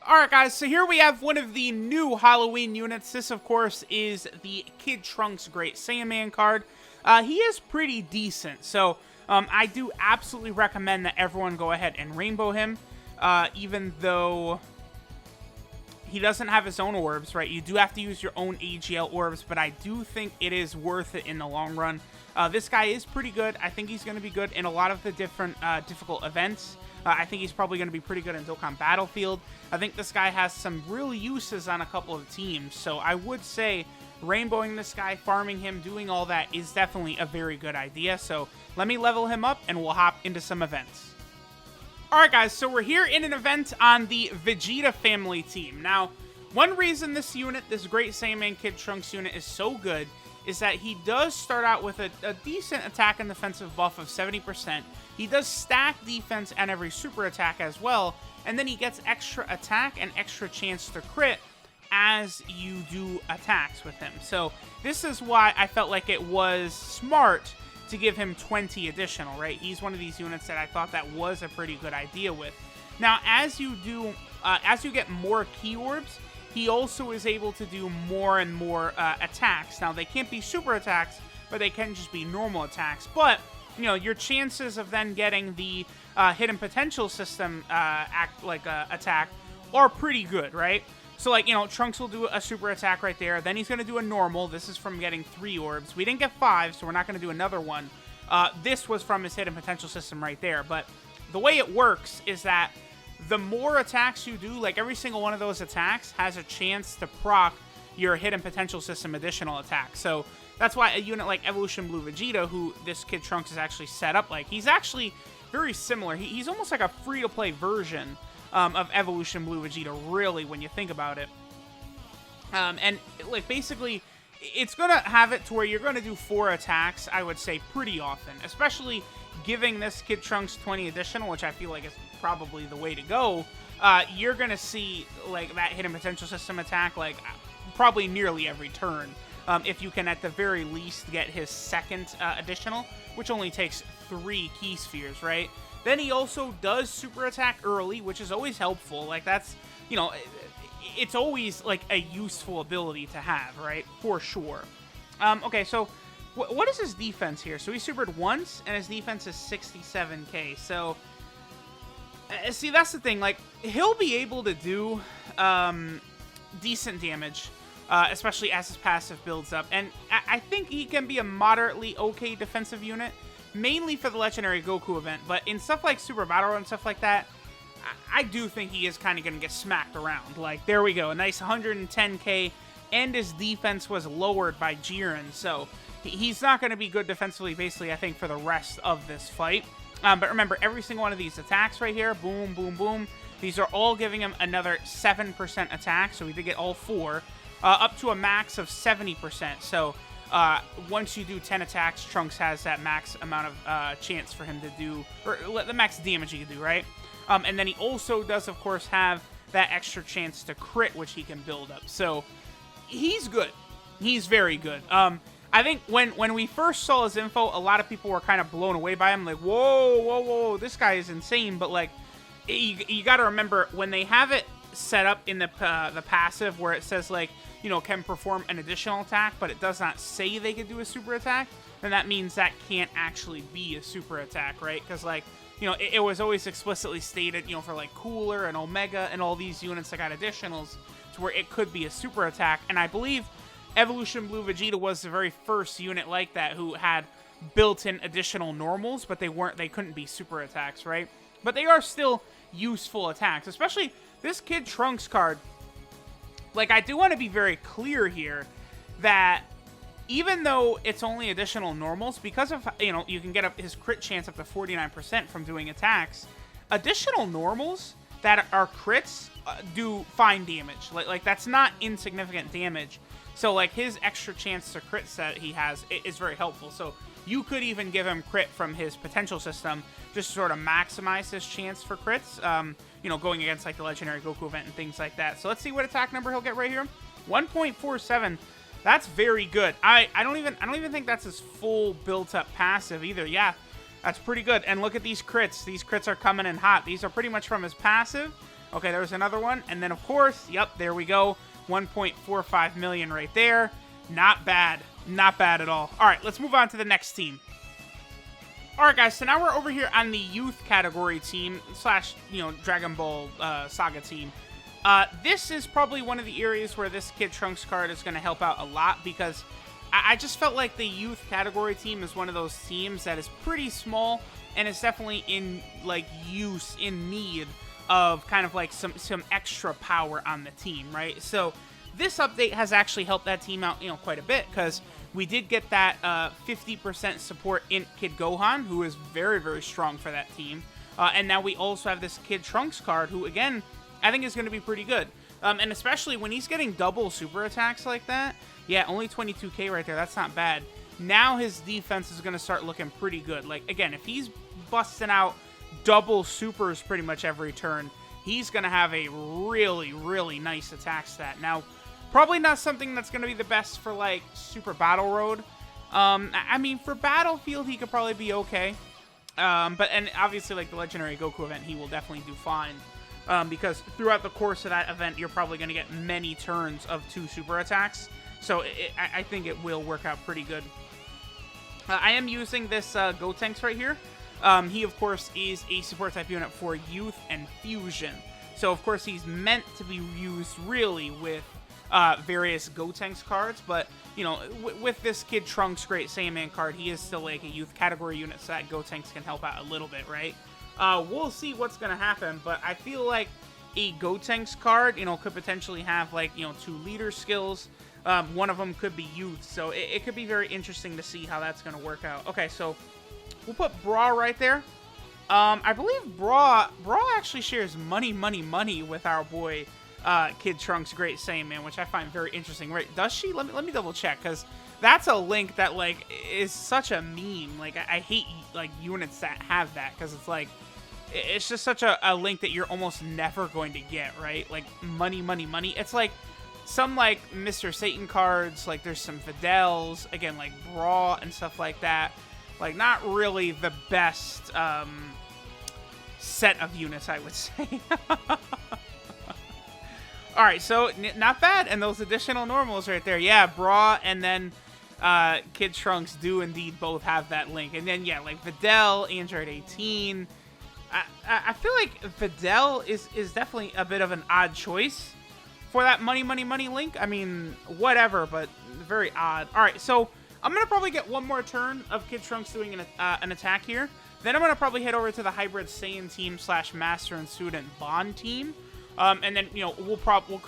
Alright guys, so here we have one of the new Halloween units. This, of course, is the Kid Trunks Great Saiyaman card. He is pretty decent, so I do absolutely recommend that everyone go ahead and rainbow him, even though he doesn't have his own orbs, right? You do have to use your own AGL orbs, but I do think it is worth it in the long run. This guy is pretty good. I think he's going to be good in a lot of the different difficult events. I think he's probably going to be pretty good in Dokkan Battlefield. I think this guy has some real uses on a couple of teams, so I would say rainbowing this guy, farming him, doing all that is definitely a very good idea. So let me level him up and we'll hop into some events. Alright guys, so we're here in an event on the Vegeta family team. Now, one reason this unit, this Great Saiyaman Kid Trunks unit, is so good is that he does start out with a decent attack and defensive buff of 70%. He does stack defense and every super attack as well, and then he gets extra attack and extra chance to crit as you do attacks with him. So this is why I felt like it was smart to give him 20 additional, right? He's one of these units that I thought that was a pretty good idea with. Now, as you get more key orbs, he also is able to do more and more attacks. Now, they can't be super attacks, but they can just be normal attacks. But, you know, your chances of then getting the hidden potential system attack are pretty good, right? So, like, you know, Trunks will do a super attack right there. Then he's going to do a normal. This is from getting 3 orbs. We didn't get 5, so we're not going to do another one. This was from his hidden potential system right there. But the way it works is that the more attacks you do, like every single one of those attacks has a chance to proc your hidden potential system additional attack. So that's why a unit like Evolution Blue Vegeta, who this Kid Trunks is actually set up like, he's actually very similar. He's almost like a free-to-play version of Evolution Blue Vegeta, really, when you think about it. And, like, basically, it's going to have it to where you're going to do 4 attacks, I would say, pretty often. Especially giving this Kid Trunks 20 additional, which I feel like is probably the way to go. You're going to see, like, that hidden potential system attack, like, probably nearly every turn. If you can, at the very least, get his second additional, which only takes 3 key spheres, right? Then he also does super attack early, which is always helpful. Like, that's, you know, it's always, like, a useful ability to have, right? For sure. Okay, so what is his defense here? So he supered once, and his defense is 67k. So, see, that's the thing. Like, he'll be able to do decent damage, especially as his passive builds up. And I think he can be a moderately okay defensive unit, mainly for the Legendary Goku event. But in stuff like Super Battle and stuff like that, I do think he is kind of going to get smacked around. Like, there we go. A nice 110k, and his defense was lowered by Jiren. So he's not going to be good defensively, basically, I think, for the rest of this fight. But remember, every single one of these attacks right here, boom, boom, boom, these are all giving him another 7% attack. So we did get all 4, up to a max of 70%. So once you do 10 attacks, Trunks has that max amount of chance for him to do, or the max damage he can do, right? And then he also does, of course, have that extra chance to crit, which he can build up. So he's good. He's very good. I think when we first saw his info, a lot of people were kind of blown away by him. Like, whoa, whoa, whoa, this guy is insane. But, like, you got to remember, when they have it set up in the passive where it says, like, you know, can perform an additional attack, but it does not say they could do a super attack, then that means that can't actually be a super attack, right? Because, like, you know, it was always explicitly stated, you know, for, like, Cooler and Omega and all these units that got additionals, to where it could be a super attack. And I believe Evolution Blue Vegeta was the very first unit like that who had built-in additional normals, but they couldn't be super attacks, right? But they are still useful attacks, especially this Kid Trunks card. Like, I do want to be very clear here that even though it's only additional normals, because of, you know, you can get up his crit chance up to 49% from doing attacks, additional normals that are crits do fine damage. Like that's not insignificant damage. So, like, his extra chance to crit set he has is very helpful. So you could even give him crit from his potential system just to sort of maximize his chance for crits, you know, going against, like, the Legendary Goku event and things like that. So let's see what attack number he'll get right here. 1.47. That's very good. I don't even think that's his full built-up passive either. Yeah, that's pretty good. And look at these crits. These crits are coming in hot. These are pretty much from his passive. Okay, there's another one. And then, of course, yep, there we go. 1.45 million right there. Not bad. Not bad at all. All right, let's move on to the next team. All right, guys, so now we're over here on the youth category team slash, Dragon Ball Saga team. This is probably one of the areas where this Kid Trunks card is going to help out a lot, because I just felt like the youth category team is one of those teams that is pretty small and is definitely in, in need of kind of like some extra power on the team, right? So this update has actually helped that team out, quite a bit, because we did get that 50% support in Kid Gohan, who is very, very strong for that team. And now we also have this Kid Trunks card, who, again, I think is going to be pretty good. And especially when he's getting double super attacks like that. Yeah, only 22k right there. That's not bad. Now his defense is going to start looking pretty good. Like, again, if he's busting out double supers pretty much every turn, he's going to have a really, really nice attack stat. Now, probably not something that's going to be the best for, Super Battle Road. I mean, for Battlefield, he could probably be okay. And obviously, the Legendary Goku event, he will definitely do fine. Because throughout the course of that event, you're probably going to get many turns of 2 super attacks. So I think it will work out pretty good. I am using this Gotenks right here. He, of course, is a support type unit for Youth and Fusion. So, of course, he's meant to be used really with various Gotenks cards. But, with this Kid Trunks Great Saiyaman card, he is still a youth category unit, so that Gotenks can help out a little bit, right? We'll see what's going to happen, but I feel like a Gotenks card, could potentially have, 2 leader skills. One of them could be youth, so it could be very interesting to see how that's going to work out. Okay, so we'll put Bra right there. I believe Bra actually shares money with our boy Kid Trunks Great Saiyaman, which I find very interesting. Right? Does she? Let me double check, because that's a link that is such a meme. I hate units that have that, because it's just such a link that you're almost never going to get, right? Money. It's some Mr. Satan cards, there's some Fidels, again, Bra and stuff like that. Not really the best set of units, I would say. Alright, so not bad. And those additional normals right there. Yeah, Bra and then Kid Trunks do indeed both have that link. And then, yeah, Videl, Android 18. I feel like Videl is definitely a bit of an odd choice for that money link. I mean, whatever, but very odd. All right, so I'm going to probably get one more turn of Kid Trunks doing an attack here. Then I'm going to probably head over to the Hybrid Saiyan team / Master and Student Bond team. And then, we'll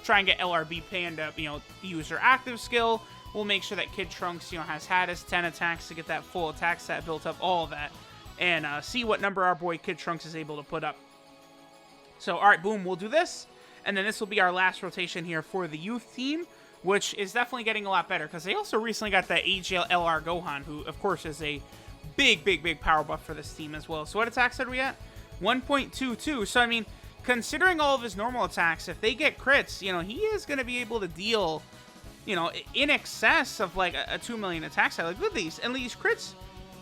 try and get LRB Panda, use her active skill. We'll make sure that Kid Trunks, has had his 10 attacks to get that full attack set built up, all of that. And see what number our boy Kid Trunks is able to put up. So, alright, boom, we'll do this. And then this will be our last rotation here for the youth team, which is definitely getting a lot better, because they also recently got that AGLR Gohan, who, of course, is a big power buff for this team as well. So what attacks are we at? 1.22. So, I mean, considering all of his normal attacks, if they get crits, he is going to be able to deal, in excess of, a 2 million attack set. Look at these. And these crits,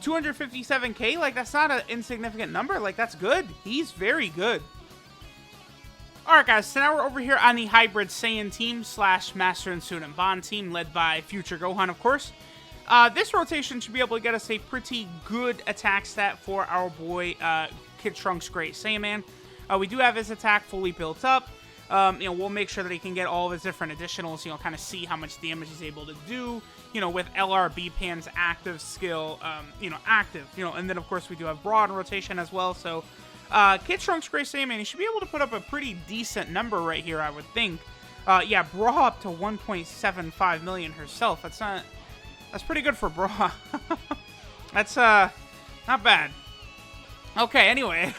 257k, that's not an insignificant number. That's good. He's very good. Alright, guys, so now we're over here on the Hybrid Saiyan team / Master and Student Bond team, led by Future Gohan, of course. This rotation should be able to get us a pretty good attack stat for our boy Kid Trunks Great Saiyaman. We do have his attack fully built up. We'll make sure that he can get all of his different additionals, kind of see how much damage he's able to do, with LRB Pan's active skill, active, and then, of course, we do have Broad rotation as well, so Kid Trunks Great Saiyaman, he should be able to put up a pretty decent number right here, I would think. Yeah, Bra up to 1.75 million herself. That's pretty good for Bra. That's, not bad. Okay, anyway.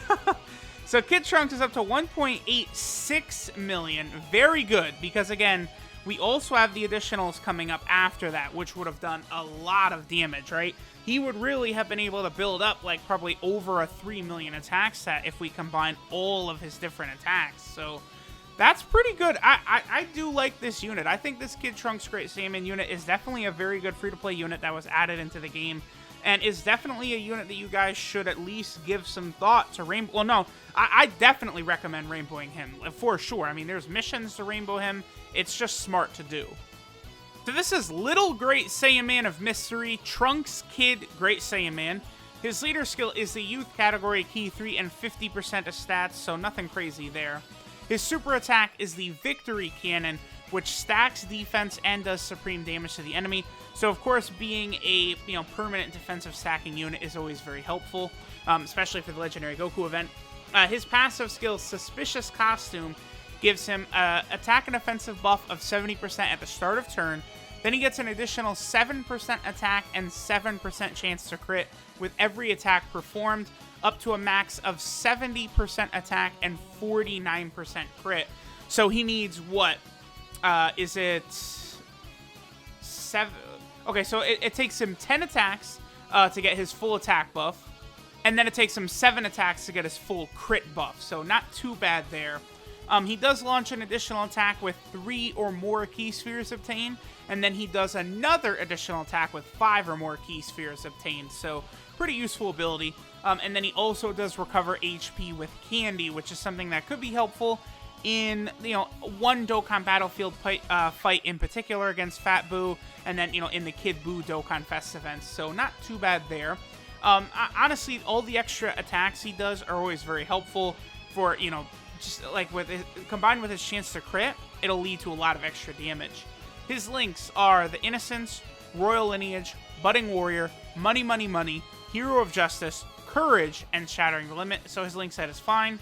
So Kid Trunks is up to 1.86 million. Very good, because again, we also have the additionals coming up after that, which would have done a lot of damage, right? He would really have been able to build up probably over a 3 million attack set if we combine all of his different attacks. So that's pretty good. I do like this unit. I think this Kid Trunks Great Saiyaman unit is definitely a very good free-to-play unit that was added into the game and is definitely a unit that you guys should at least give some thought to rainbow. Well, no, I definitely recommend rainbowing him, for sure. I mean, there's missions to rainbow him. It's just smart to do. So this is Little Great Saiyaman of Mystery, Trunks Kid Great Saiyaman. His leader skill is the youth category, key 3, and 50% of stats, so nothing crazy there. His super attack is the Victory Cannon, which stacks defense and does supreme damage to the enemy. So of course, being a permanent defensive stacking unit is always very helpful, especially for the Legendary Goku event. His passive skill, Suspicious Costume, gives him attack and offensive buff of 70% at the start of turn. Then he gets an additional 7% attack and 7% chance to crit with every attack performed, up to a max of 70% attack and 49% crit. So he needs what? Is it 7? Okay, so it takes him 10 attacks to get his full attack buff, and then it takes him 7 attacks to get his full crit buff. So not too bad there. He does launch an additional attack with 3 or more key spheres obtained, and then he does another additional attack with 5 or more key spheres obtained. So pretty useful ability. And then he also does recover HP with Candy, which is something that could be helpful in, one Dokkan Battlefield fight in particular against Fat Boo, and then, in the Kid Buu Dokkan Fest events. So not too bad there. Honestly, all the extra attacks he does are always very helpful for, just like combined with his chance to crit, it'll lead to a lot of extra damage. His links are the Innocence, Royal Lineage, Budding Warrior, Money Money Money, Hero of Justice, Courage, and Shattering the Limit. So his link set is fine.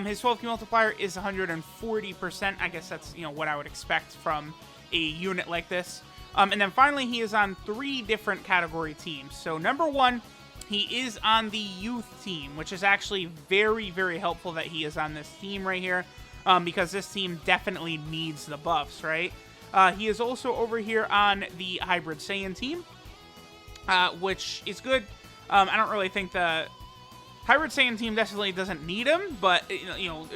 His 12 key multiplier is 140%. I guess that's what I would expect from a unit like this. And then finally, he is on 3 different category teams. So number 1, he is on the youth team, which is actually very, very helpful that he is on this team right here, because this team definitely needs the buffs, right? He is also over here on the Hybrid Saiyan team, which is good. I don't really think the Hybrid Saiyan team definitely doesn't need him, but,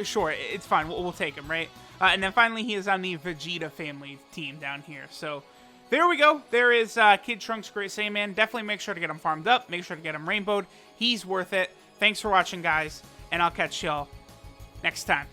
sure, it's fine. We'll take him, right? And then finally, he is on the Vegeta family team down here. So there we go. There is Kid Trunks Great Saiyaman. Definitely make sure to get him farmed up. Make sure to get him rainbowed. He's worth it. Thanks for watching, guys, and I'll catch y'all next time.